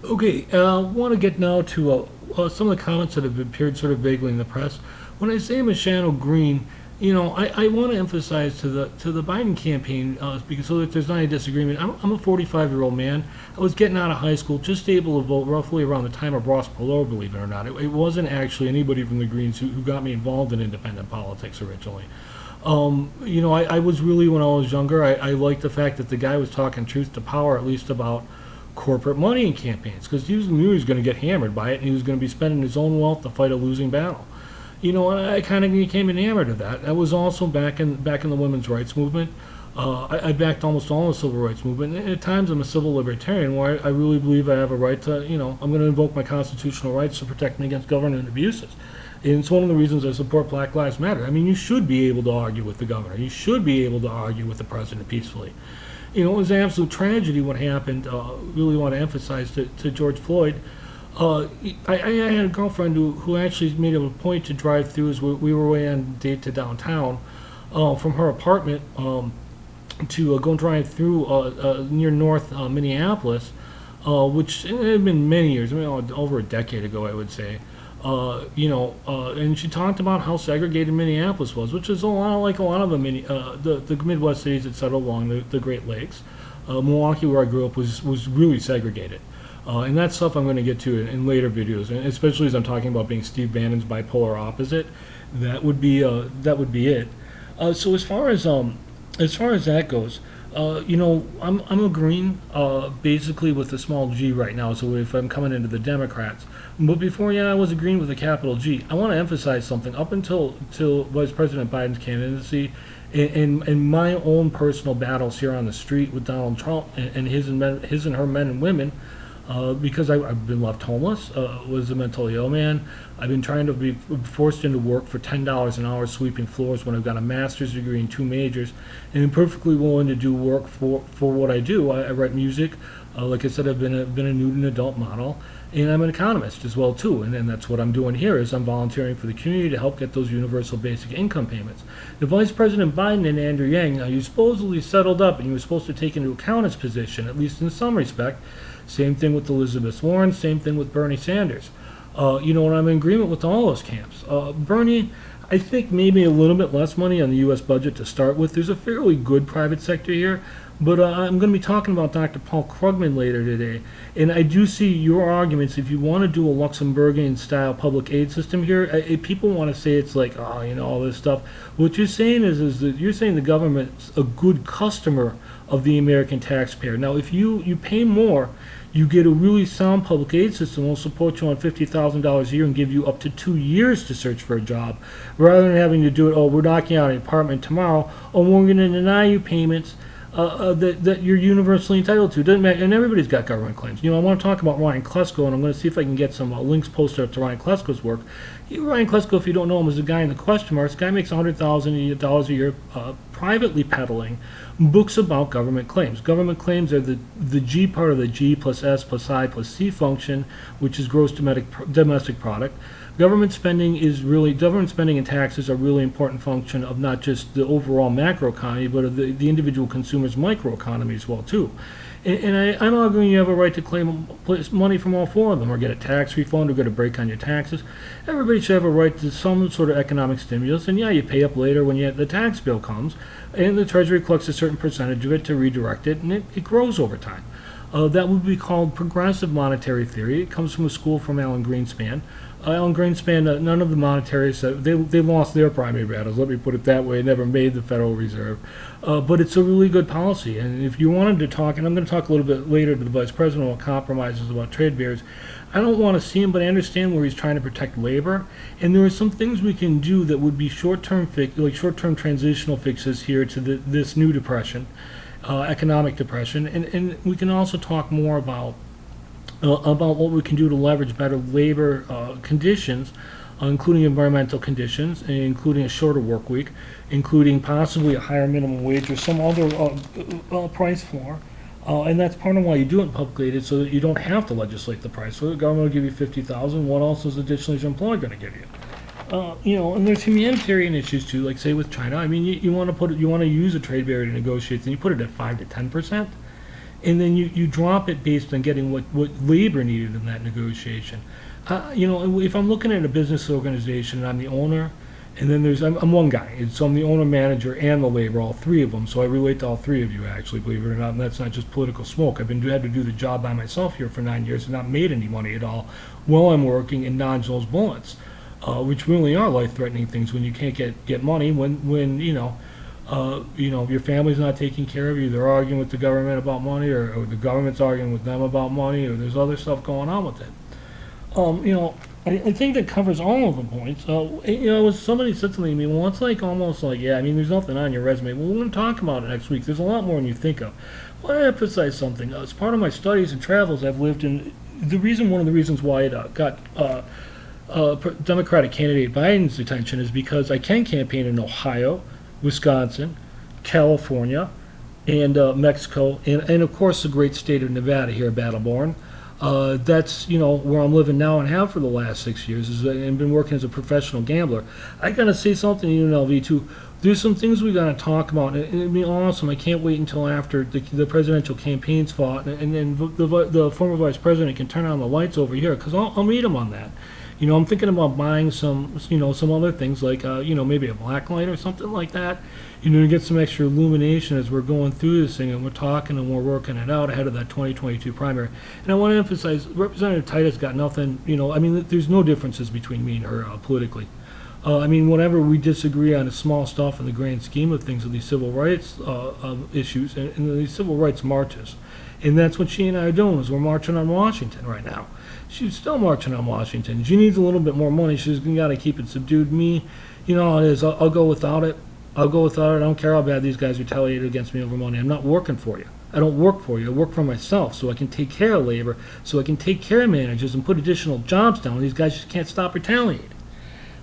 Okay, I want to get now to some of the comments that have appeared sort of vaguely in the press. When I say Mashano Green, I want to emphasize to the Biden campaign because so that there's not any disagreement. I'm a 45-year-old man. I was getting out of high school, just able to vote roughly around the time of Ross Perot, believe it or not. It wasn't actually anybody from the Greens who got me involved in independent politics originally. I was really, when I was younger, I liked the fact that the guy was talking truth to power, at least about corporate money in campaigns, because he knew he was going to get hammered by it, and he was going to be spending his own wealth to fight a losing battle. I kind of became enamored of that. I was also back in the women's rights movement. I backed almost all the civil rights movement. And at times, I'm a civil libertarian, where I really believe I have a right to, I'm going to invoke my constitutional rights to protect me against government abuses. And it's one of the reasons I support Black Lives Matter. I mean, you should be able to argue with the governor. You should be able to argue with the president peacefully. It was an absolute tragedy what happened. Really want to emphasize to George Floyd. I had a girlfriend who actually made it a point to drive through as we were away on a date to downtown from her apartment to go and drive through near North Minneapolis, which it had been many years, over a decade ago, I would say. And she talked about how segregated Minneapolis was, which is a lot like a lot of the Midwest cities that settle along the Great Lakes. Milwaukee, where I grew up, was really segregated. And that stuff I'm going to get to in later videos, and especially as I'm talking about being Steve Bannon's bipolar opposite. That would be it. So as far as that goes, I'm agreeing basically with a small G right now. So if I'm coming into the Democrats, but before, I was agreeing with a capital G. I want to emphasize something. Up until Vice President Biden's candidacy, in my own personal battles here on the street with Donald Trump and his and her men and women, because I've been left homeless, was a mentally ill man. I've been trying to be forced into work for $10 an hour sweeping floors when I've got a master's degree in two majors, and I'm perfectly willing to do work for what I do. I write music. Like I said, I've been a nude and adult model, and I'm an economist as well too. And that's what I'm doing here is I'm volunteering for the community to help get those universal basic income payments. The Vice President Biden and Andrew Yang, you supposedly settled up, and you were supposed to take into account his position, at least in some respect. Same thing with Elizabeth Warren, same thing with Bernie Sanders. And I'm in agreement with all those camps. Bernie, I think maybe a little bit less money on the U.S. budget to start with. There's a fairly good private sector here, but I'm going to be talking about Dr. Paul Krugman later today. And I do see your arguments. If you want to do a Luxembourgian-style public aid system here, people want to say it's like, all this stuff. What you're saying is that you're saying the government's a good customer of the American taxpayer. Now, if you pay more, you get a really sound public aid system that will support you on $50,000 a year and give you up to 2 years to search for a job, rather than having to do it, we're knocking out an apartment tomorrow, or we're going to deny you payments that you're universally entitled to. Doesn't matter, and everybody's got government claims. I want to talk about Ryan Klesko, and I'm going to see if I can get some links posted up to Ryan Klesko's work. Ryan Klesko, if you don't know him, is a guy in the question marks. This guy makes $100,000 a year privately peddling books about government claims. Government claims are the G part of the G plus S plus I plus C function, which is gross domestic product. Government spending and taxes are really important function of not just the overall macroeconomy, but of the individual consumer's microeconomy as well too. And I'm arguing you have a right to claim money from all four of them, or get a tax refund, or get a break on your taxes. Everybody should have a right to some sort of economic stimulus, and you pay up later when the tax bill comes, and the Treasury collects a certain percentage of it to redirect it, and it grows over time. That would be called progressive monetary theory. It comes from a school from Alan Greenspan. Alan Greenspan, none of the monetarists, they lost their primary battles, let me put it that way, never made the Federal Reserve. But it's a really good policy. And if you wanted to talk, and I'm going to talk a little bit later to the Vice President about compromises about trade barriers, I don't want to see him, but I understand where he's trying to protect labor. And there are some things we can do that would be short-term transitional fixes here to this new depression, economic depression. And we can also talk more about what we can do to leverage better labor conditions, including environmental conditions, including a shorter work week, including possibly a higher minimum wage or some other price floor. And that's part of why you do it publicly aided, so that you don't have to legislate the price. So the government will give you $50,000. What else is additionally is your employer going to give you? And there's humanitarian issues too, like say with China. I mean, you want to use a trade barrier to negotiate, and you put it at 5 to 10%. and then you drop it based on getting what labor needed in that negotiation. If I'm looking at a business organization and I'm the owner, and then I'm one guy, and so I'm the owner, manager, and the labor, all three of them. So I relate to all three of you, actually, believe it or not. And that's not just political smoke. I've had to do the job by myself here for 9 years and not made any money at all while I'm working and dodge those bullets, which really are life-threatening things when you can't get money, when your family's not taking care of you. They're arguing with the government about money, or the government's arguing with them about money, or there's other stuff going on with it. I think that covers all of the points. Somebody said something to me, well, it's like almost like, yeah, I mean, there's nothing on your resume. Well, we're going to talk about it next week. There's a lot more than you think of. I want to emphasize something. As part of my studies and travels, I've lived in, one of the reasons why it got Democratic candidate Biden's attention is because I can campaign in Ohio, Wisconsin, California, and Mexico, and of course the great state of Nevada here, Battleborn. That's where I'm living now and have for the last 6 years, and been working as a professional gambler. I gotta say something to UNLV too. There's some things we gotta talk about, and it'd be awesome. I can't wait until after the presidential campaigns fought, and then the former vice president can turn on the lights over here, because I'll meet him on that. I'm thinking about buying some other things like, maybe a black light or something like that, to get some extra illumination as we're going through this thing and we're talking and we're working it out ahead of that 2022 primary. And I want to emphasize, Representative Titus got nothing, there's no differences between me and her politically. Whatever we disagree on is small stuff in the grand scheme of things, of these civil rights issues and these civil rights marches. And that's what she and I are doing, is we're marching on Washington right now. She's still marching on Washington. She needs a little bit more money. She's got to keep it subdued. Me, how it is. I'll go without it. I don't care how bad these guys retaliate against me over money. I'm not working for you. I don't work for you. I work for myself, so I can take care of labor, so I can take care of managers and put additional jobs down. These guys just can't stop retaliating.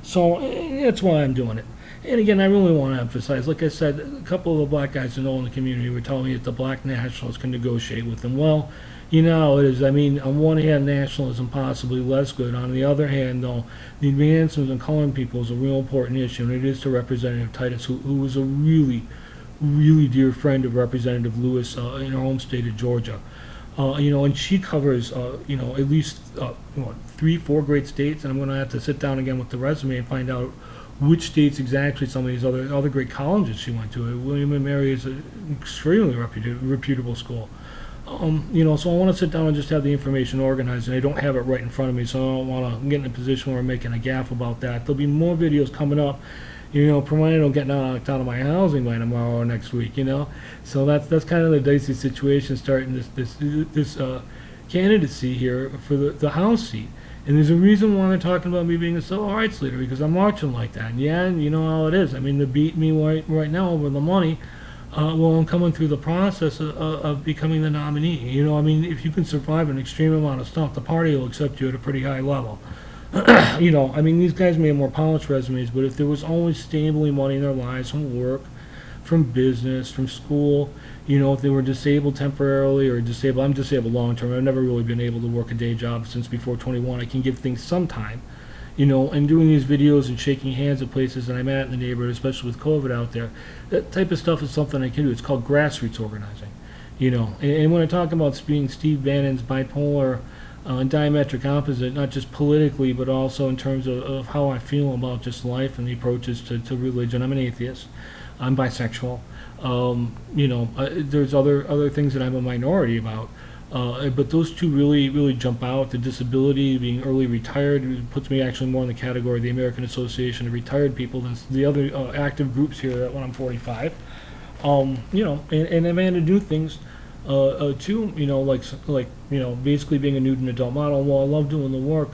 So that's why I'm doing it. And again, I really want to emphasize, like I said, a couple of the black guys I know in the community were telling me that the black nationalists can negotiate with them. Well, it is. On one hand, nationalism possibly less good. On the other hand, though, the advancements in colored people is a real important issue, and it is to Representative Titus, who was a really, really dear friend of Representative Lewis in her home state of Georgia. And she covers, at least 3-4 great states, and I'm going to have to sit down again with the resume and find out which states exactly some of these other great colleges she went to. William and Mary is an extremely reputable school. So I want to sit down and just have the information organized, and I don't have it right in front of me, so I don't want to get in a position where I'm making a gaffe about that. There'll be more videos coming up, provided I don't get knocked out of my housing by tomorrow or next week, So that's kind of the dicey situation starting this candidacy here for the House seat. And there's a reason why they're talking about me being a civil rights leader, because I'm marching like that. And yeah, you know how it is. They beat me right now over the money. I'm coming through the process of becoming the nominee. If you can survive an extreme amount of stuff, the party will accept you at a pretty high level. These guys may have more polished resumes, but if there was always stably money in their lives from work, from business, from school, if they were disabled temporarily or disabled, I'm disabled long term. I've never really been able to work a day job since before 21. I can give things some time, and doing these videos and shaking hands at places that I'm at in the neighborhood, especially with COVID out there, that type of stuff is something I can do. It's called grassroots organizing, And when I talk about being Steve Bannon's bipolar and diametric opposite, not just politically, but also in terms of how I feel about just life and the approaches to religion. I'm an atheist. I'm bisexual. There's other things that I'm a minority about. But those two really jump out. The disability, being early retired, puts me actually more in the category of the American Association of Retired People than the other active groups here when I'm 45. And I'm able to do things too, basically being a nude and adult model. While I love doing the work,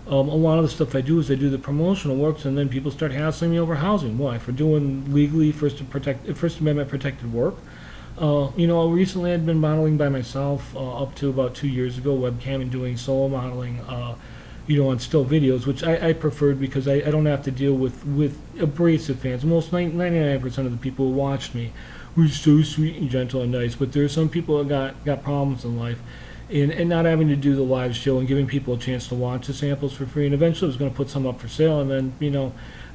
a lot of the stuff I do is I do the promotional works, and then people start hassling me over housing. Why? For doing legally First Amendment protected work. Recently I'd been modeling by myself up to about 2 years ago, webcam, and doing solo modeling, on still videos, which I preferred because I don't have to deal with abrasive fans. Most 99% of the people who watched me were so sweet and gentle and nice, but there are some people that got problems in life. And not having to do the live show and giving people a chance to watch the samples for free. And eventually I was going to put some up for sale, and then,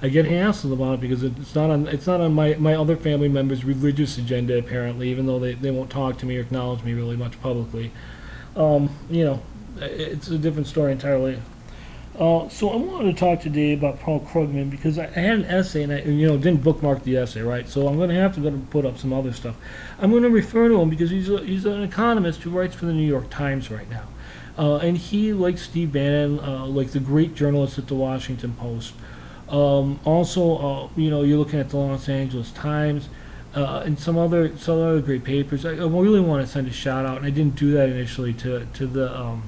I get hassled about it because it's not on my other family members' religious agenda apparently, even though they won't talk to me or acknowledge me really much publicly. You know, it's a different story entirely. So I wanted to talk today about Paul Krugman because I had an essay and I didn't bookmark the essay, right? So I'm going to have to go put up some other stuff. I'm going to refer to him because he's an economist who writes for the New York Times right now. And he, like Steve Bannon, like the great journalists at the Washington Post, also, you're looking at the Los Angeles Times, and some other great papers. I really want to send a shout out, and I didn't do that initially to the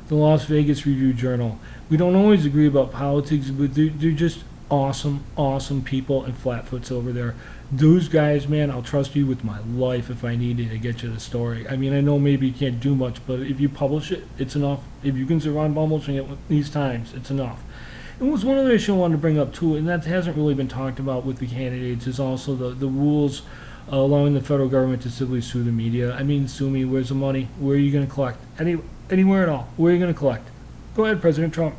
Las Vegas Review Journal. We don't always agree about politics, but they're just awesome people and flatfoots over there. Those guys, man, I'll trust you with my life if I needed to get you the story. I mean, I know maybe you can't do much, but if you publish it, it's enough. If you can survive publishing it these times, it's enough. And was one other issue I wanted to bring up too, and that hasn't really been talked about with the candidates, is also the rules allowing the federal government to civilly sue the media. I mean, sue me, where's the money? Where are you going to collect? Anywhere at all. Where are you going to collect? Go ahead, President Trump.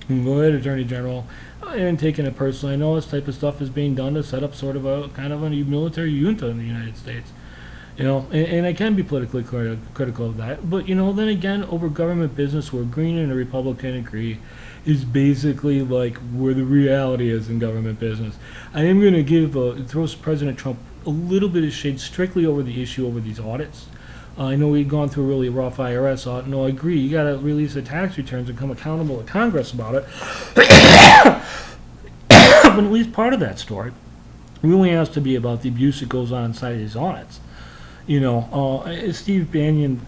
Go ahead, Attorney General. I ain't taking it personally. I know this type of stuff is being done to set up sort of a kind of a military junta in the United States. And I can be politically critical of that. But, then again, over government business where Green and a Republican agree is basically like where the reality is in government business. I am going to throw President Trump a little bit of shade strictly over the issue over these audits. I know we've gone through a really rough IRS audit. No, I agree. You got to release the tax returns and come accountable to Congress about it. But at least part of that story really has to be about the abuse that goes on inside these audits. Steve Bannon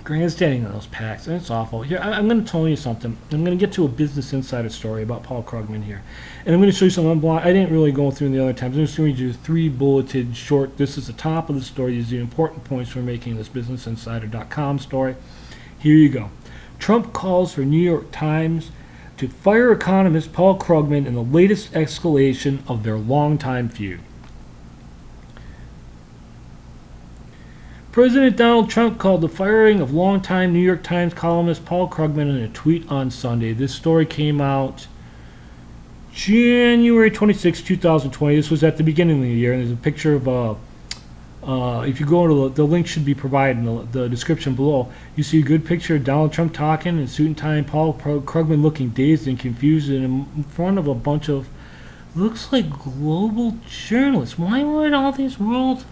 grandstanding on those PACs, and it's awful. Here, I'm going to tell you something. I'm going to get to a Business Insider story about Paul Krugman here. And I'm going to show you something. I didn't really go through in the other times. I'm just going to read you 3 bulleted short. This is the top of the story. These are the important points for making this BusinessInsider.com story. Here you go. Trump calls for New York Times to fire economist Paul Krugman in the latest escalation of their longtime feud. President Donald Trump called the firing of longtime New York Times columnist Paul Krugman in a tweet on Sunday. This story came out January 26, 2020. This was at the beginning of the year, and there's a picture of, if you go to the link should be provided in the description below. You see a good picture of Donald Trump talking in suit and tie, and Paul Krugman looking dazed and confused in front of a bunch of, looks like global journalists. Why would all these world...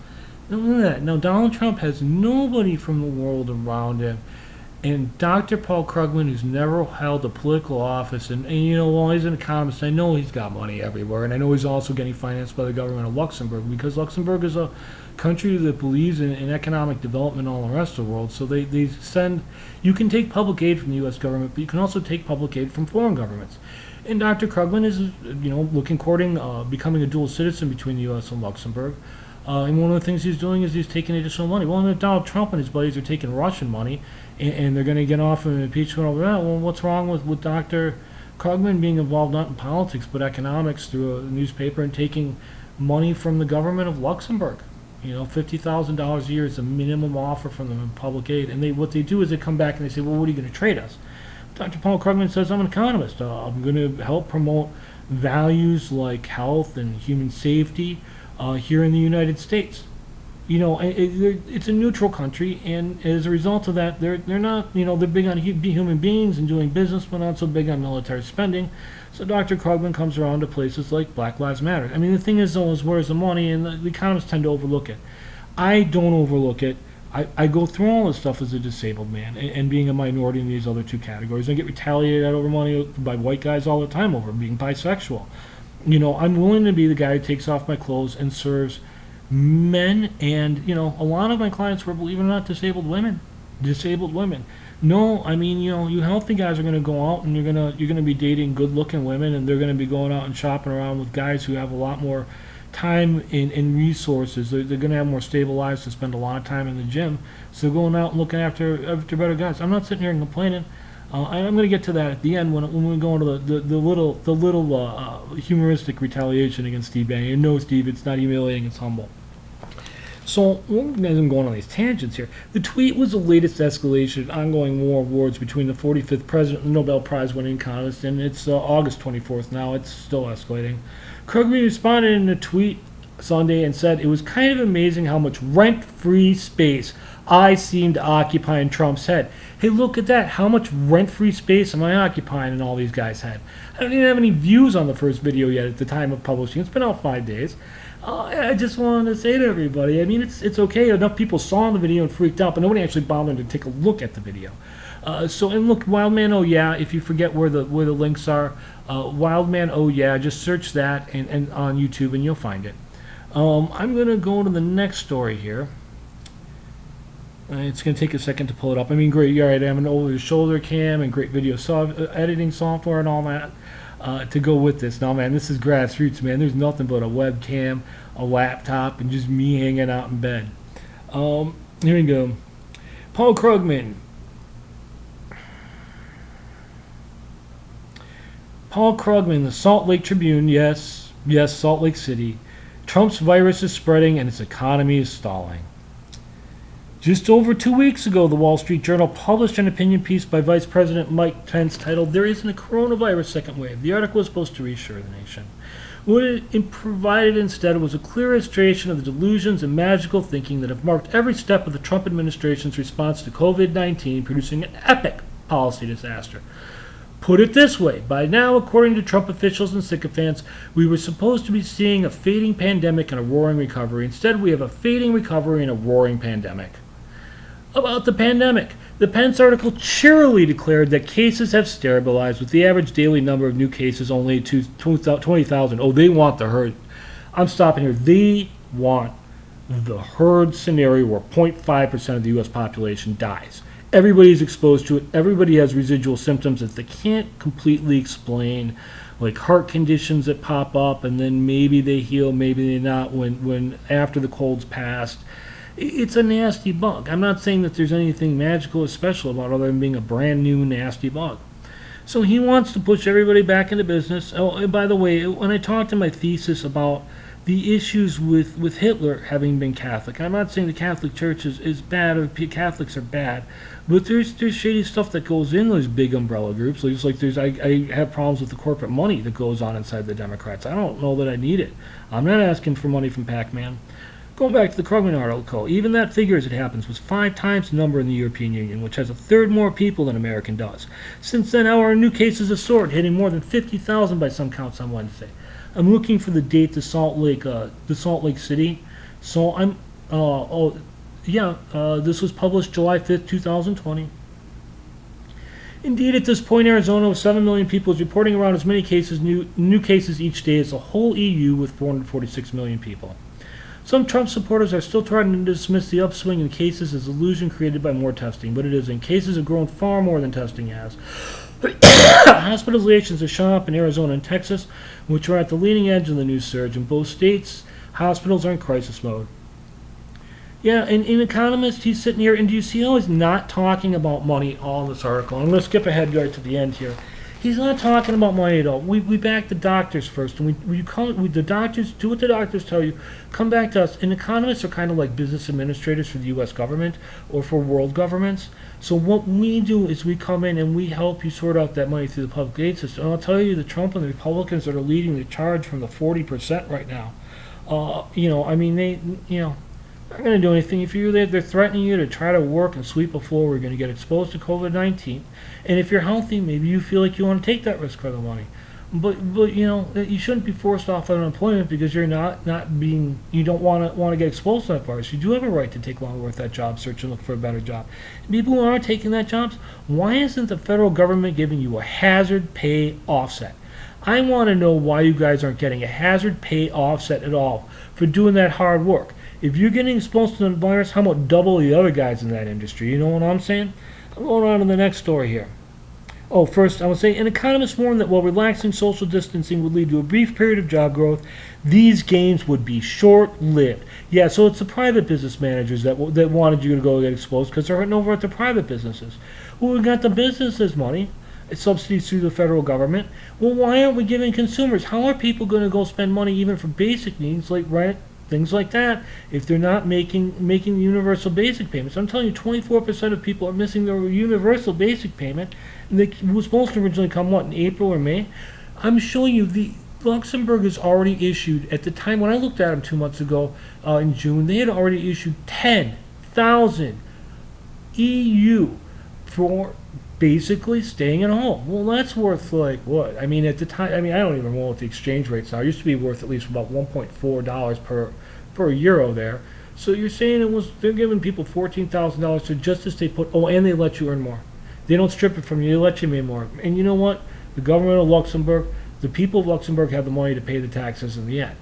Look at that. Now, Donald Trump has nobody from the world around him. And Dr. Paul Krugman, who's never held a political office, and while he's an economist, I know he's got money everywhere. And I know he's also getting financed by the government of Luxembourg, because Luxembourg is a country that believes in economic development and all the rest of the world. So they send, you can take public aid from the U.S. government, but you can also take public aid from foreign governments. And Dr. Krugman is, courting becoming a dual citizen between the U.S. and Luxembourg. And one of the things he's doing is he's taking additional money. Well, Donald Trump and his buddies are taking Russian money, and they're going to get off of impeachment over that. Well, what's wrong with Dr. Krugman being involved not in politics but economics through a newspaper and taking money from the government of Luxembourg? $50,000 a year is the minimum offer from them in public aid. And what they do is they come back and they say, well, what are you going to trade us? Dr. Paul Krugman says, I'm an economist. I'm going to help promote values like health and human safety here in the United States. It's a neutral country, and as a result of that, they're not, they're big on human beings and doing business, but not so big on military spending. So Dr. Krugman comes around to places like Black Lives Matter. I mean, the thing is, though, is where's the money, and the economists tend to overlook it. I don't overlook it. I go through all this stuff as a disabled man, and being a minority in these other 2 categories. I get retaliated over money by white guys all the time over being bisexual. I'm willing to be the guy who takes off my clothes and serves men, and a lot of my clients were, believe it or not, disabled women. No, I mean, you healthy guys are going to go out and you're going to be dating good-looking women, and they're going to be going out and shopping around with guys who have a lot more time and resources. They're going to have more stable lives to spend a lot of time in the gym. So going out and looking after better guys. I'm not sitting here and complaining. I'm going to get to that at the end when we go into the little humoristic retaliation against Steve Bannon. No, Steve, it's not humiliating, it's humble. So, as I'm going on these tangents here, the tweet was the latest escalation of ongoing war of words between the 45th president and the Nobel Prize winning economist, and it's August 24th now. It's still escalating. Krugman responded in a tweet Sunday and said it was kind of amazing how much rent-free space I seem to occupy in Trump's head. Hey, look at that. How much rent-free space am I occupying in all these guys' head? I don't even have any views on the first video yet at the time of publishing. It's been out 5 days. I just wanted to say to everybody, I mean, it's okay. Enough people saw the video and freaked out, but nobody actually bothered to take a look at the video. And look, Wildman, oh yeah, if you forget where the links are, Wildman, oh yeah, just search that and on YouTube and you'll find it. I'm going to go to the next story here. It's going to take a second to pull it up. I mean, great, all right, I have an over-the-shoulder cam and great video editing software and all that. To go with this. Now, man, this is grassroots, man. There's nothing but a webcam, a laptop, and just me hanging out in bed. Here we go. Paul Krugman. Paul Krugman, the Salt Lake Tribune. Yes, Salt Lake City. Trump's virus is spreading and its economy is stalling. Just over 2 weeks ago, the Wall Street Journal published an opinion piece by Vice President Mike Pence titled, "There Isn't a Coronavirus Second Wave." The article was supposed to reassure the nation. What it provided instead was a clear illustration of the delusions and magical thinking that have marked every step of the Trump administration's response to COVID-19, producing an epic policy disaster. Put it this way, by now, according to Trump officials and sycophants, we were supposed to be seeing a fading pandemic and a roaring recovery. Instead, we have a fading recovery and a roaring pandemic. About the pandemic, the Pence article cheerily declared that cases have stabilized, with the average daily number of new cases only 20,000. Oh, they want the herd. I'm stopping here. They want the herd scenario where 0.5% of the U.S. population dies. Everybody's exposed to it. Everybody has residual symptoms that they can't completely explain, like heart conditions that pop up, and then maybe they heal, maybe they not when after the cold's passed. It's a nasty bug. I'm not saying that there's anything magical or special about it other than being a brand new nasty bug. So he wants to push everybody back into business. Oh, and by the way, when I talked in my thesis about the issues with Hitler having been Catholic, I'm not saying the Catholic Church is bad or Catholics are bad, but there's shady stuff that goes in those big umbrella groups. Just like I have problems with the corporate money that goes on inside the Democrats. I don't know that I need it. I'm not asking for money from Pac-Man. Going back to the Krugman article, even that figure as it happens was 5 times the number in the European Union, which has a third more people than America does. Since then, our new cases have soared, hitting more than 50,000 by some counts on Wednesday. I'm looking for the date to Salt Lake City. So this was published July 5th, 2020. Indeed, at this point, Arizona with 7 million people is reporting around as many cases, new cases each day as the whole EU with 446 million people. Some Trump supporters are still trying to dismiss the upswing in cases as illusion created by more testing, but it isn't. Cases have grown far more than testing has. Hospitalizations have shot up in Arizona and Texas, which are at the leading edge of the new surge. In both states, hospitals are in crisis mode. Yeah, and an economist, he's sitting here, and do you see how he's not talking about money all in this article? I'm going to skip ahead right to the end here. He's not talking about money at all. We back the doctors first, and the doctors do what the doctors tell you. Come back to us. And economists are kind of like business administrators for the U.S. government or for world governments. So what we do is we come in and we help you sort out that money through the public aid system. And I'll tell you, the Trump and the Republicans that are leading the charge from the 40% right now. They're not going to do anything. If you're there, they're threatening you to try to work and sweep a floor. We're going to get exposed to COVID-19. And if you're healthy, maybe you feel like you want to take that risk for the money. But you shouldn't be forced off unemployment because you're you don't want to get exposed to that virus. You do have a right to take longer with that job search and look for a better job. People who aren't taking that jobs, why isn't the federal government giving you a hazard pay offset? I want to know why you guys aren't getting a hazard pay offset at all for doing that hard work. If you're getting exposed to the virus, how about double the other guys in that industry? You know what I'm saying? I'm going on to the next story here. Oh, first, I would say an economist warned that while relaxing social distancing would lead to a brief period of job growth, these gains would be short-lived. Yeah, so it's the private business managers that wanted you to go get exposed because they're hurting over at the private businesses. Well, we got the businesses money. It's subsidies through the federal government. Well, why aren't we giving consumers? How are people going to go spend money even for basic needs like rent, things like that, if they're not making universal basic payments. I'm telling you, 24% of people are missing their universal basic payment, and they was supposed to originally come, what, in April or May? I'm showing you the Luxembourg has already issued, at the time when I looked at them 2 months ago, in June, they had already issued 10,000 EU for basically staying at home. Well, that's worth like what? I mean, at the time, I mean, I don't even know what the exchange rates are. It used to be worth at least about $1.4 per euro there. So you're saying they're giving people $14,000 to just to stay put. Oh, and they let you earn more. They don't strip it from you. They let you make more. And you know what? The government of Luxembourg, the people of Luxembourg have the money to pay the taxes in the end.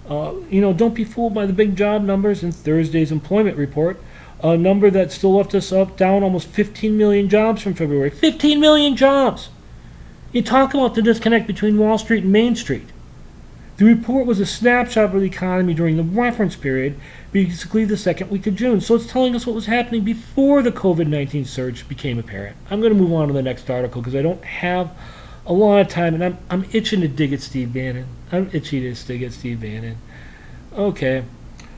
Don't be fooled by the big job numbers in Thursday's employment report. A number that still left us down almost 15 million jobs from February. 15 million jobs! You talk about the disconnect between Wall Street and Main Street. The report was a snapshot of the economy during the reference period, basically the second week of June. So it's telling us what was happening before the COVID-19 surge became apparent. I'm going to move on to the next article because I don't have a lot of time, and I'm itching to dig at Steve Bannon. Okay.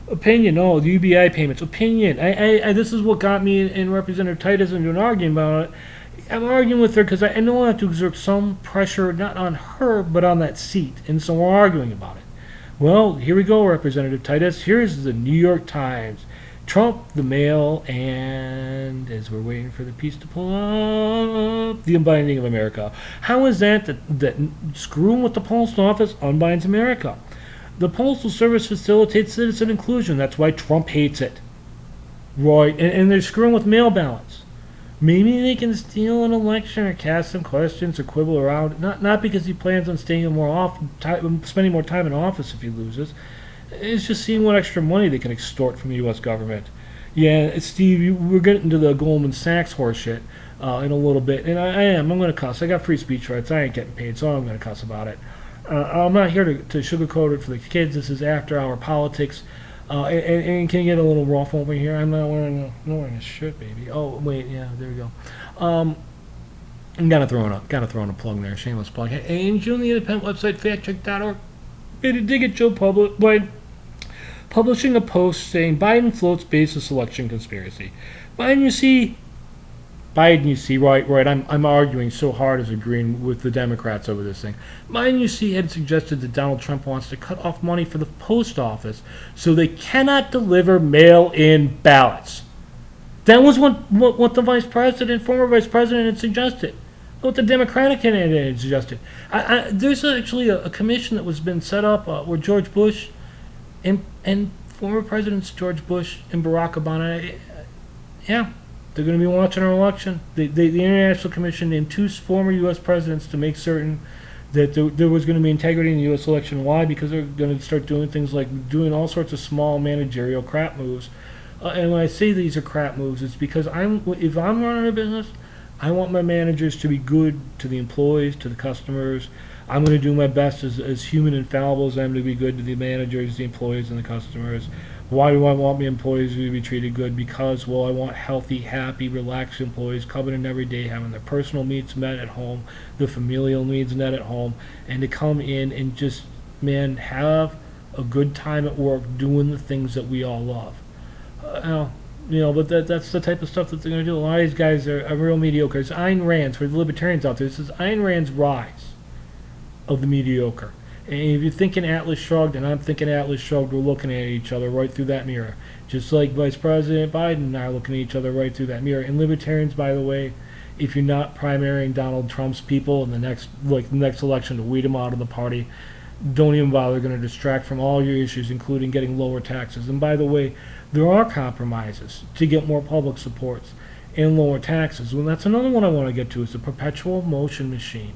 Opinion, the UBI payments. Opinion. I this is what got me and Representative Titus into an argument about it. I'm arguing with her because I know I have to exert some pressure, not on her, but on that seat. And so we're arguing about it. Well, here we go, Representative Titus. Here's the New York Times. Trump, the Mail, and as we're waiting for the piece to pull up, the Unbinding of America. How is that screwing with the Postal Office unbinds America? The Postal Service facilitates citizen inclusion. That's why Trump hates it. Right, and they're screwing with mail ballots. Maybe they can steal an election or cast some questions or quibble around. Not because he plans on spending more time in office if he loses. It's just seeing what extra money they can extort from the U.S. government. Yeah, Steve, we're getting into the Goldman Sachs horse shit in a little bit. And I'm going to cuss. I got free speech rights. I ain't getting paid, so I'm going to cuss about it. I'm not here to sugarcoat it for the kids. This is after-hour politics. And can you get a little rough over here? I'm not wearing a shirt, baby. Oh, wait, yeah, there we go. I'm gotta throw in a plug there, shameless plug. Hey, in June, the independent website factcheck.org made a dig at Joe by publishing a post saying Biden floats baseless election conspiracy. Biden, you see, right. I'm arguing so hard as agreeing with the Democrats over this thing. Biden, you see, had suggested that Donald Trump wants to cut off money for the post office so they cannot deliver mail-in ballots. That was what the former vice president had suggested. What the Democratic candidate had suggested. There's actually a commission that was been set up where George Bush and former presidents George Bush and Barack Obama, they're going to be watching our election. The International Commission named 2 former U.S. presidents to make certain that there was going to be integrity in the U.S. election. Why? Because they're going to start doing things like doing all sorts of small managerial crap moves. And when I say these are crap moves, it's because if I'm running a business, I want my managers to be good to the employees, to the customers. I'm going to do my best as human and fallible as I am to be good to the managers, the employees, and the customers. Why do I want my employees to be treated good? Because, I want healthy, happy, relaxed employees coming in every day, having their personal needs met at home, their familial needs met at home, and to come in and just, have a good time at work doing the things that we all love. But that's the type of stuff that they're going to do. A lot of these guys are real mediocre. It's Ayn Rand's, for the libertarians out there, this is Ayn Rand's rise of the mediocre. And if you're thinking Atlas Shrugged and I'm thinking Atlas Shrugged, we're looking at each other right through that mirror. Just like Vice President Biden and I are looking at each other right through that mirror. And libertarians, by the way, if you're not primarying Donald Trump's people in the next election to weed him out of the party, don't even bother. Going to distract from all your issues, including getting lower taxes. And by the way, there are compromises to get more public supports and lower taxes. Well, that's another one I want to get to. Is the perpetual motion machine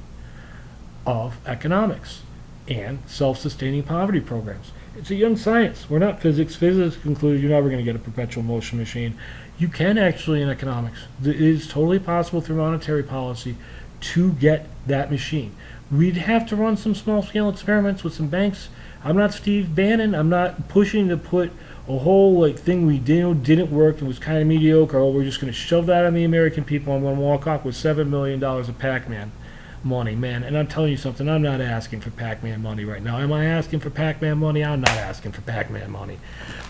of economics and self-sustaining poverty programs. It's a young science. We're not physics. Physics concluded you're never going to get a perpetual motion machine. You can actually in economics. It is totally possible through monetary policy to get that machine. We'd have to run some small-scale experiments with some banks. I'm not Steve Bannon. I'm not pushing to put a whole thing we didn't work and was kind of mediocre. We're just going to shove that on the American people. I'm going to walk off with $7 million of Pac-Man. money, man. And I'm telling you something, I'm not asking for Pac-Man money right now. Am I asking for Pac-Man money? I'm not asking for Pac-Man money.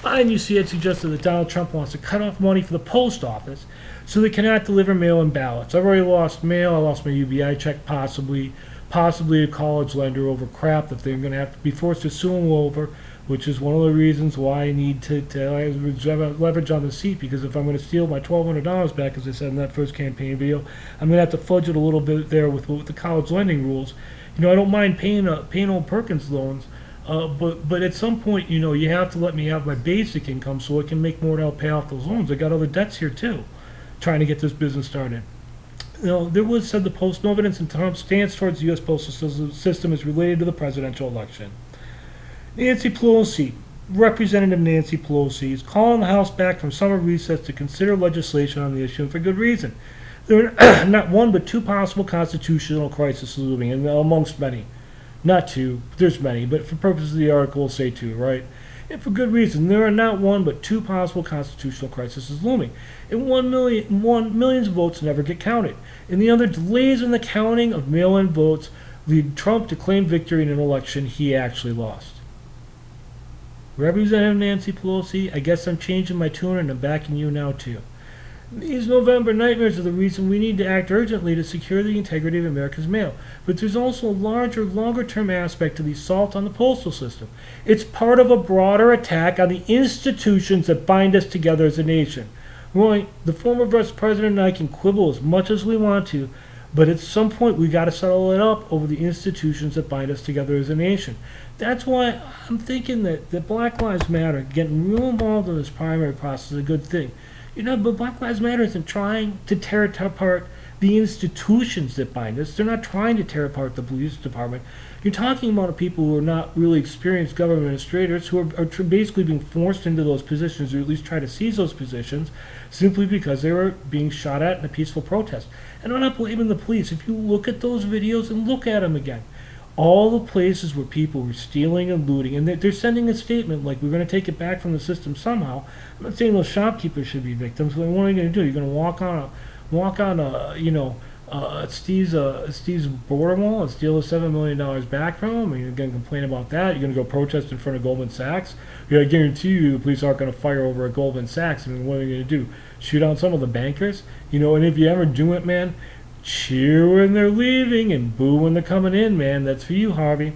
And you see it suggested that Donald Trump wants to cut off money for the post office so they cannot deliver mail-in ballots. I've already lost mail. I lost my UBI check, possibly a college lender over crap that they're going to have to be forced to sue them over, which is one of the reasons why I need to leverage on the seat, because if I'm going to steal my $1,200 back, as I said in that first campaign video, I'm going to have to fudge it a little bit there with the college lending rules. I don't mind paying old Perkins loans, but at some point, you have to let me have my basic income so I can make more to help pay off those loans. I got other debts here too, trying to get this business started. There was said the Post, no evidence in Trump's stance towards the U.S. postal system is related to the presidential election. Nancy Pelosi, Representative Nancy Pelosi, is calling the House back from summer recess to consider legislation on the issue, and for good reason. There are not one but two possible constitutional crises looming, and amongst many. Not two, there's many, but for purposes of the article, we'll say two, right? And for good reason. There are not one but two possible constitutional crises looming. And millions of votes never get counted. And the other, delays in the counting of mail-in votes lead Trump to claim victory in an election he actually lost. Representative Nancy Pelosi, I guess I'm changing my tune and I'm backing you now too. These November nightmares are the reason we need to act urgently to secure the integrity of America's mail. But there's also a larger, longer-term aspect to the assault on the postal system. It's part of a broader attack on the institutions that bind us together as a nation. Roy, the former Vice President and I can quibble as much as we want to, but at some point we got to settle it up over the institutions that bind us together as a nation. That's why I'm thinking that Black Lives Matter, getting real involved in this primary process, is a good thing. But Black Lives Matter isn't trying to tear apart the institutions that bind us. They're not trying to tear apart the police department. You're talking about people who are not really experienced government administrators who are basically being forced into those positions, or at least try to seize those positions, simply because they were being shot at in a peaceful protest. And I'm not blaming the police. If you look at those videos and look at them again, all the places where people were stealing and looting, and they're sending a statement like, we're going to take it back from the system somehow. I'm not saying those shopkeepers should be victims, but what are you going to do? You're going to walk on Steve's border wall and steal the $7 million back from him, and you're going to complain about that? You're going to go protest in front of Goldman Sachs? I guarantee you the police aren't going to fire over at Goldman Sachs. What are they going to do? Shoot on some of the bankers? And if you ever do it, man, cheer when they're leaving and boo when they're coming in, man. That's for you, Harvey.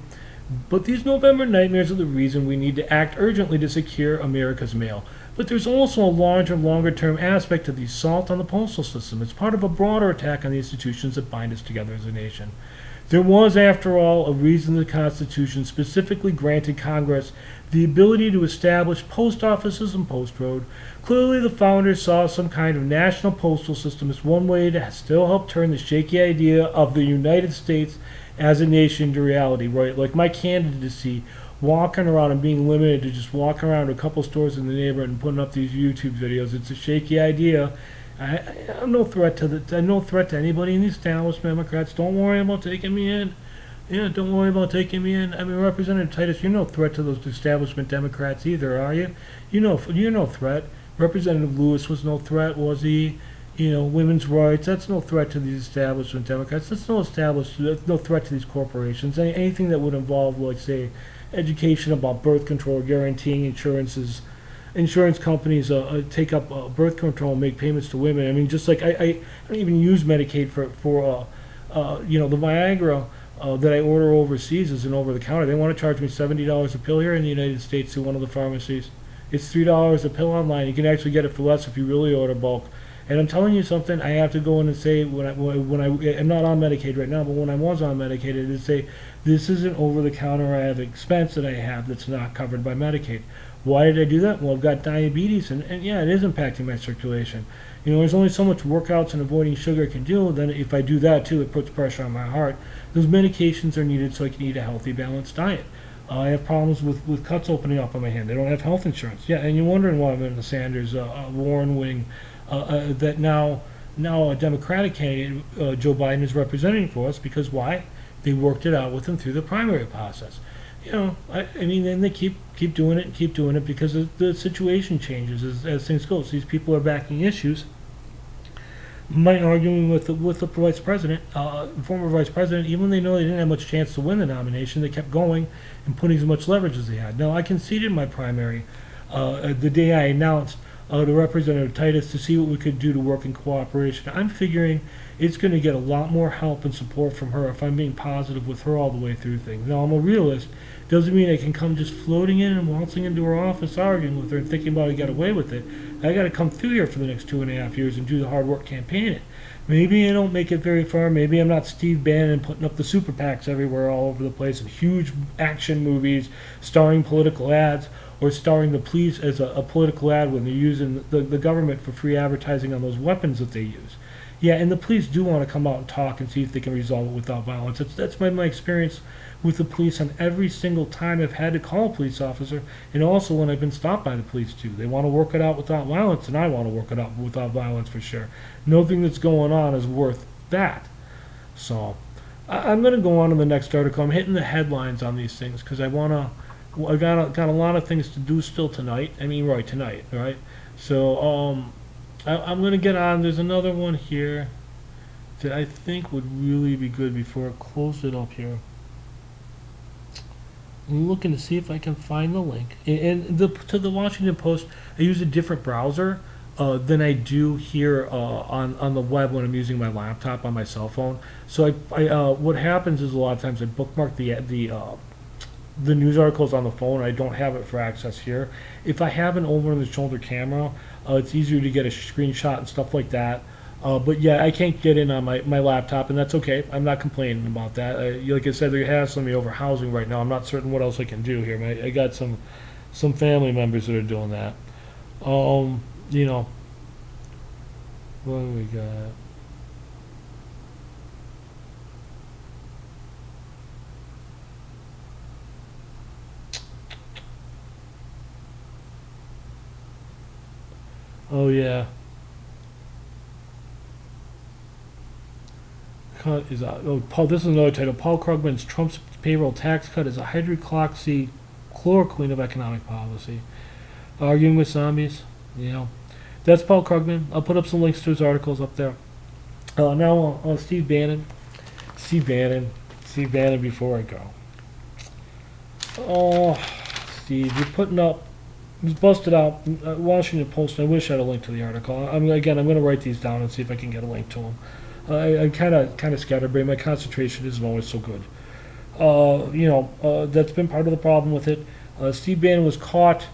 But these November nightmares are the reason we need to act urgently to secure America's mail. But there's also a larger, longer-term aspect to the assault on the postal system. It's part of a broader attack on the institutions that bind us together as a nation. There was, after all, a reason the Constitution specifically granted Congress the ability to establish post offices and post road. Clearly, the founders saw some kind of national postal system as one way to still help turn the shaky idea of the United States as a nation to reality, right? Like my candidacy, walking around and being limited to just walking around a couple stores in the neighborhood and putting up these YouTube videos. It's a shaky idea. I'm no threat to anybody in the establishment. Democrats, don't worry about taking me in. Yeah, don't worry about taking me in. I mean, Representative Titus, you're no threat to those establishment Democrats either, are you? You're no threat. Representative Lewis was no threat, was he? Women's rights, that's no threat to these establishment Democrats. That's no threat to these corporations. Anything that would involve, like, say, education about birth control, guaranteeing insurance companies take up birth control and make payments to women. I mean, just like I don't even use Medicaid for the Viagra that I order overseas is an over-the-counter. They want to charge me $70 a pill here in the United States through one of the pharmacies. It's $3 a pill online. You can actually get it for less if you really order bulk. And I'm telling you something, I have to go in and say, I'm not on Medicaid right now, but when I was on Medicaid, it would say, this is an over-the-counter, I have expense that I have that's not covered by Medicaid. Why did I do that? Well, I've got diabetes, and yeah, it is impacting my circulation. There's only so much workouts and avoiding sugar can do. Then if I do that too, it puts pressure on my heart. Those medications are needed so I can eat a healthy, balanced diet. I have problems with cuts opening up on my hand. I don't have health insurance. Yeah, and you're wondering why I'm in the Sanders, Warren wing, that now a Democratic candidate, Joe Biden, is representing for us, because why? They worked it out with him through the primary process. Then they keep doing it because the situation changes as things go. So these people are backing issues my arguing with the vice president, former vice president, even when they know they didn't have much chance to win the nomination, they kept going and putting as much leverage as they had. Now, I conceded my primary the day I announced to Representative Titus to see what we could do to work in cooperation. I'm figuring it's going to get a lot more help and support from her if I'm being positive with her all the way through things. Now, I'm a realist. Doesn't mean I can come just floating in and waltzing into her office arguing with her and thinking about I got away with it. I got to come through here for the next 2.5 years and do the hard work campaigning. Maybe I don't make it very far. Maybe I'm not Steve Bannon putting up the super PACs everywhere all over the place and huge action movies starring political ads or starring the police as a political ad when they're using the government for free advertising on those weapons that they use. Yeah, and the police do want to come out and talk and see if they can resolve it without violence. That's been my experience with the police on every single time I've had to call a police officer, and also when I've been stopped by the police too. They want to work it out without violence, and I want to work it out without violence for sure. Nothing that's going on is worth that. So, I'm going to go on to the next article. I'm hitting the headlines on these things because I want to. I got a lot of things to do still tonight. I mean, right, tonight, right? So, I'm going to get on. There's another one here that I think would really be good before I close it up here. I'm looking to see if I can find the link. To the Washington Post, I use a different browser than I do here on the web when I'm using my laptop on my cell phone. So what happens is a lot of times I bookmark the news articles on the phone. I don't have it for access here. If I have an over-the-shoulder camera, it's easier to get a screenshot and stuff like that. But yeah, I can't get in on my laptop, and that's okay. I'm not complaining about that. Like I said, they're hassling me over housing right now. I'm not certain what else I can do here. I got some family members that are doing that. You know, what do we got? Oh yeah. Cut is Paul. This is another title. Paul Krugman's Trump's payroll tax cut is a hydroxychloroquine of economic policy. Arguing with zombies. You know, that's Paul Krugman. I'll put up some links to his articles up there. Now Steve Bannon. Steve Bannon. Before I go. Oh, Steve, you're putting up. He's busted out. Washington Post. I wish I had a link to the article. I'm going to write these down and see if I can get a link to them. I'm kind of scatterbrained. My concentration isn't always so good. That's been part of the problem with it. Steve Bannon was caught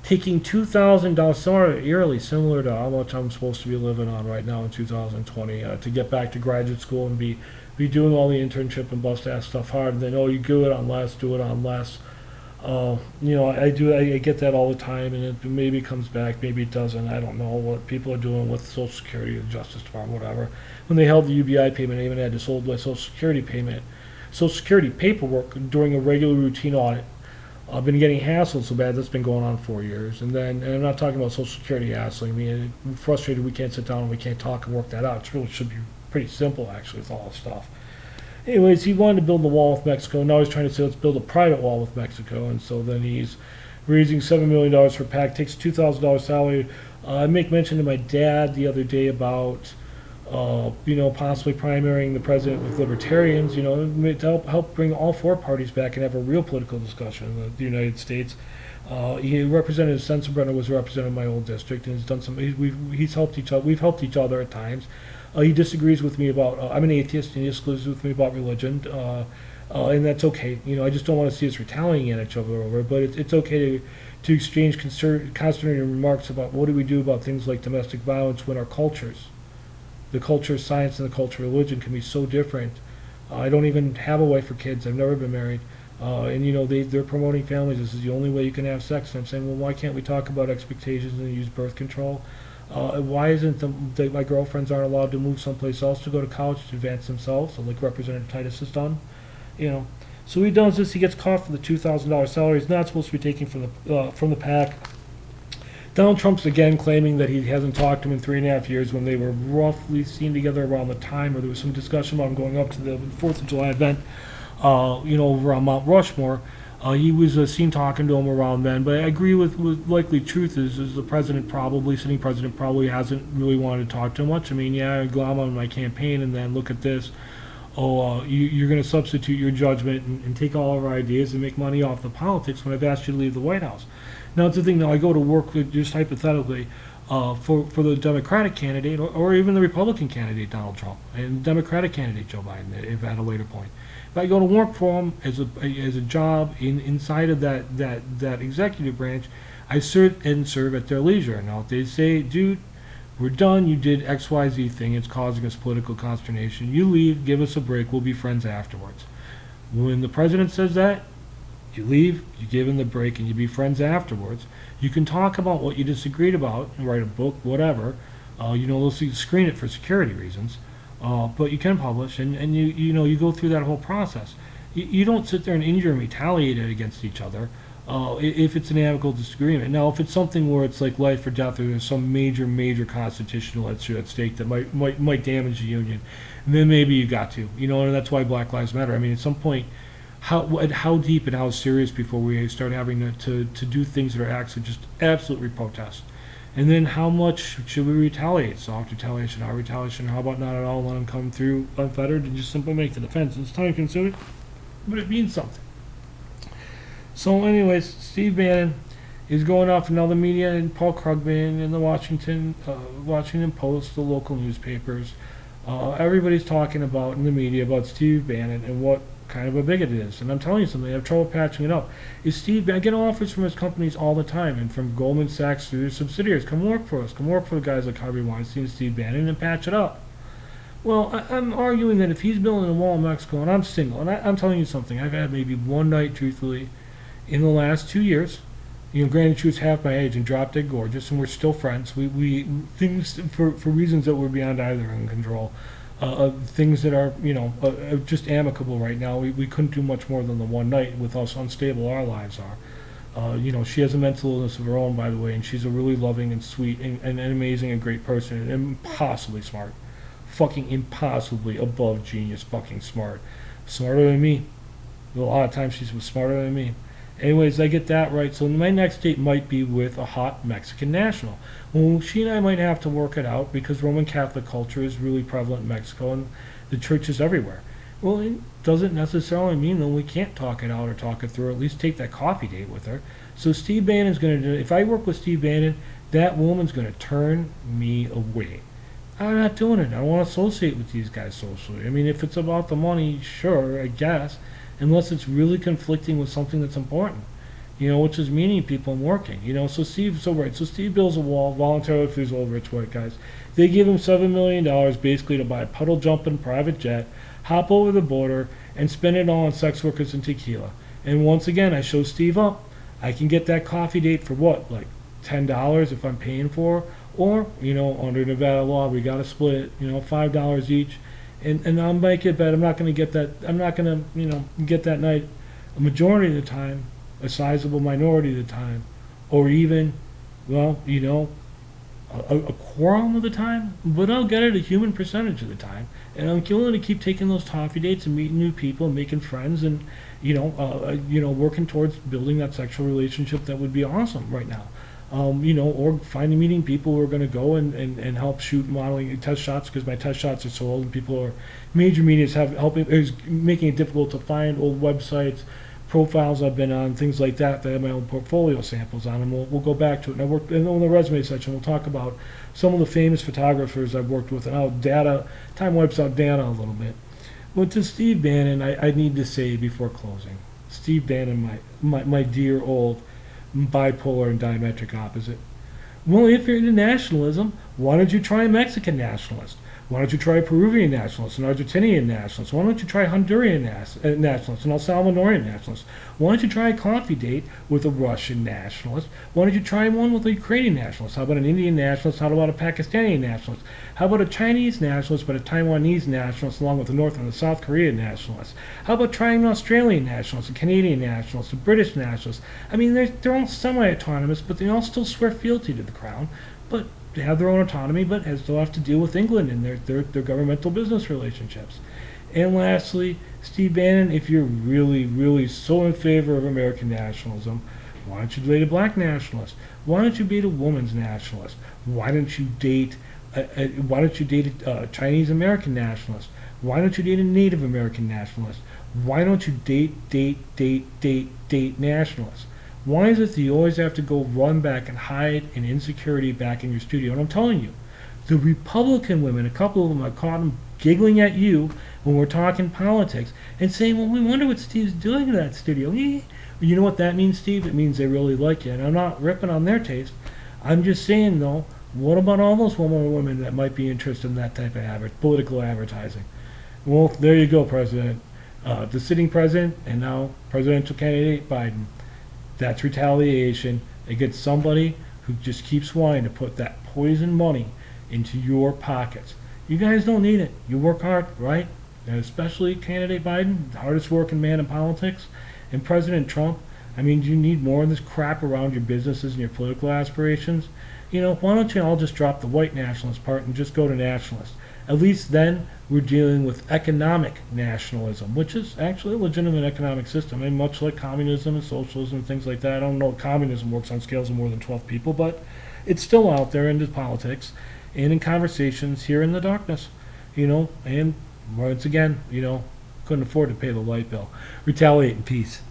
taking $2,000 somewhere yearly, similar to how much I'm supposed to be living on right now in 2020, to get back to graduate school and be doing all the internship and bust-ass stuff hard. And then, you do it on less. I get that all the time, and it maybe comes back, maybe it doesn't. I don't know what people are doing with Social Security, the Justice Department, whatever. When they held the UBI payment, I even had to hold my Social Security paperwork during a regular routine audit. I've been getting hassled so bad that's been going on 4 years, and I'm not talking about Social Security hassling me. I'm frustrated we can't sit down and we can't talk and work that out. It really should be pretty simple actually with all this stuff. Anyways, he wanted to build the wall with Mexico. Now he's trying to say let's build a private wall with Mexico, and so then he's raising $7 million for PAC, takes $2,000 salary. I make mention to my dad the other day about possibly primarying the president with libertarians, to help bring all four parties back and have a real political discussion in the United States. Representative Sensenbrenner was a representative of my old district, and he's done some. He's helped each other. We've helped each other at times. He disagrees with me about. I'm an atheist, and he disagrees with me about religion, and that's okay. I just don't want to see us retaliating at each other over it. But it's okay to exchange consternating remarks about what do we do about things like domestic violence when our cultures, the culture of science and the culture of religion, can be so different. I don't even have a wife or kids. I've never been married. They're promoting families. This is the only way you can have sex. And I'm saying, well, why can't we talk about expectations and use birth control? Why isn't my girlfriends aren't allowed to move someplace else to go to college to advance themselves, like Representative Titus has done? So he does this. He gets caught for the $2,000 salary. He's not supposed to be taking from the PAC. Donald Trump's again claiming that he hasn't talked to him in 3.5 years when they were roughly seen together around the time, or there was some discussion about him going up to the 4th of July event, over on Mount Rushmore. He was seen talking to him around then, but I agree with likely truth is the sitting president probably hasn't really wanted to talk too much. I mean, yeah, I'm on my campaign, and then look at this. Oh, you're going to substitute your judgment and take all of our ideas and make money off the politics when I've asked you to leave the White House. Now, it's the thing, now I go to work with, just hypothetically, for the Democratic candidate or even the Republican candidate, Donald Trump, and Democratic candidate, Joe Biden, if at a later point. If I go to work for him as a job inside of that executive branch, I serve at their leisure. Now, if they say, dude, we're done, you did XYZ thing, it's causing us political consternation, you leave, give us a break, we'll be friends afterwards. When the president says that, you leave, you give him the break, and you be friends afterwards. You can talk about what you disagreed about, and write a book, whatever. They'll screen it for security reasons. But you can publish, and you go through that whole process. You don't sit there and injure and retaliate against each other if it's an amicable disagreement. Now, if it's something where it's like life or death, or there's some major constitutional issue at stake that might damage the union, then maybe you got to, and that's why Black Lives Matter. I mean, at some point, how deep and how serious before we start having to do things that are actually just absolutely protest? And then how much should we retaliate? Soft retaliation, hard retaliation, how about not at all, let them come through unfettered and just simply make the defense? It's time consuming, but it means something. So anyways, Steve Bannon is going off in all the media, and Paul Krugman and the Washington Post, the local newspapers. Everybody's talking about in the media about Steve Bannon and what kind of a bigot it is. And I'm telling you something, I have trouble patching it up. I get offers from his companies all the time, and from Goldman Sachs through their subsidiaries, come work for us, come work for the guys like Harvey Weinstein and Steve Bannon and patch it up. Well, I'm arguing that if he's building a wall in Mexico and I'm single, and I'm telling you something, I've had maybe one night, truthfully, in the last 2 years, granted she was half my age and drop dead gorgeous, and we're still friends. We things for reasons that were beyond either in control. Things that are, just amicable right now. We couldn't do much more than the one night with how unstable our lives are. She has a mental illness of her own, by the way, and she's a really loving and sweet and an amazing and great person, and impossibly smart. Fucking impossibly above genius fucking smart. Smarter than me. A lot of times she's smarter than me. Anyways, I get that right. So my next date might be with a hot Mexican national. Well, she and I might have to work it out because Roman Catholic culture is really prevalent in Mexico and the church is everywhere. Well, it doesn't necessarily mean that we can't talk it out or talk it through, or at least take that coffee date with her. So Steve Bannon's going to do, if I work with Steve Bannon, that woman's going to turn me away. I'm not doing it. I don't want to associate with these guys socially. I mean, if it's about the money, sure, I guess. Unless it's really conflicting with something that's important, which is meeting people and working, So Steve builds a wall, voluntarily flees all rich white guys. They give him $7 million basically to buy a puddle jumping private jet, hop over the border, and spend it all on sex workers and tequila. And once again, I show Steve up. I can get that coffee date for what, like $10 if I'm paying for, or under Nevada law we got to split it, $5 each. And I'll make it, but I'm not going to get that. I'm not going to, get that night a majority of the time, a sizable minority of the time, or even, a quorum of the time. But I'll get it a human percentage of the time. And I'm willing to keep taking those coffee dates and meeting new people and making friends and, working towards building that sexual relationship that would be awesome right now. Or meeting people who are going to go and help shoot modeling test shots, because my test shots are so old and major media is making it difficult to find old websites, profiles I've been on, things like that I have my own portfolio samples on, and we'll go back to it. And I worked in the resume section. We'll talk about some of the famous photographers I've worked with and how time wipes out data a little bit. But to Steve Bannon, I need to say before closing, Steve Bannon, my dear old bipolar and diametric opposite. Well, if you're into nationalism, why don't you try a Mexican nationalist? Why don't you try a Peruvian nationalist, an Argentinian nationalist? Why don't you try a Honduran nationalist, an El Salvadorian nationalist? Why don't you try a coffee date with a Russian nationalist? Why don't you try one with a Ukrainian nationalist? How about an Indian nationalist? How about a Pakistani nationalist? How about a Chinese nationalist but a Taiwanese nationalist along with a North and a South Korean nationalist? How about trying an Australian nationalist, a Canadian nationalist, a British nationalist? I mean, they're all semi-autonomous, but they all still swear fealty to the crown. But they have their own autonomy, but still have to deal with England and their governmental business relationships. And lastly, Steve Bannon, if you're really, really so in favor of American nationalism, why don't you date a black nationalist? Why don't you date a woman's nationalist? Why don't you date a Chinese American nationalist? Why don't you date a Native American nationalist? Why don't you date nationalists? Why is it that you always have to go run back and hide in insecurity back in your studio? And I'm telling you, the Republican women, a couple of them, I caught them giggling at you when we're talking politics and saying, well, we wonder what Steve's doing in that studio. You know what that means, Steve? It means they really like you. And I'm not ripping on their taste. I'm just saying, though, what about all those women that might be interested in that type of political advertising? Well, there you go, President. The sitting president and now presidential candidate Biden. That's retaliation against somebody who just keeps wanting to put that poison money into your pockets. You guys don't need it. You work hard, right? And especially candidate Biden, the hardest working man in politics, and President Trump. I mean, do you need more of this crap around your businesses and your political aspirations? Why don't you all just drop the white nationalist part and just go to nationalist? At least then we're dealing with economic nationalism, which is actually a legitimate economic system, and much like communism and socialism and things like that. I don't know if communism works on scales of more than 12 people, but it's still out there in the politics and in conversations here in the darkness, and once again, couldn't afford to pay the light bill. Retaliate in peace.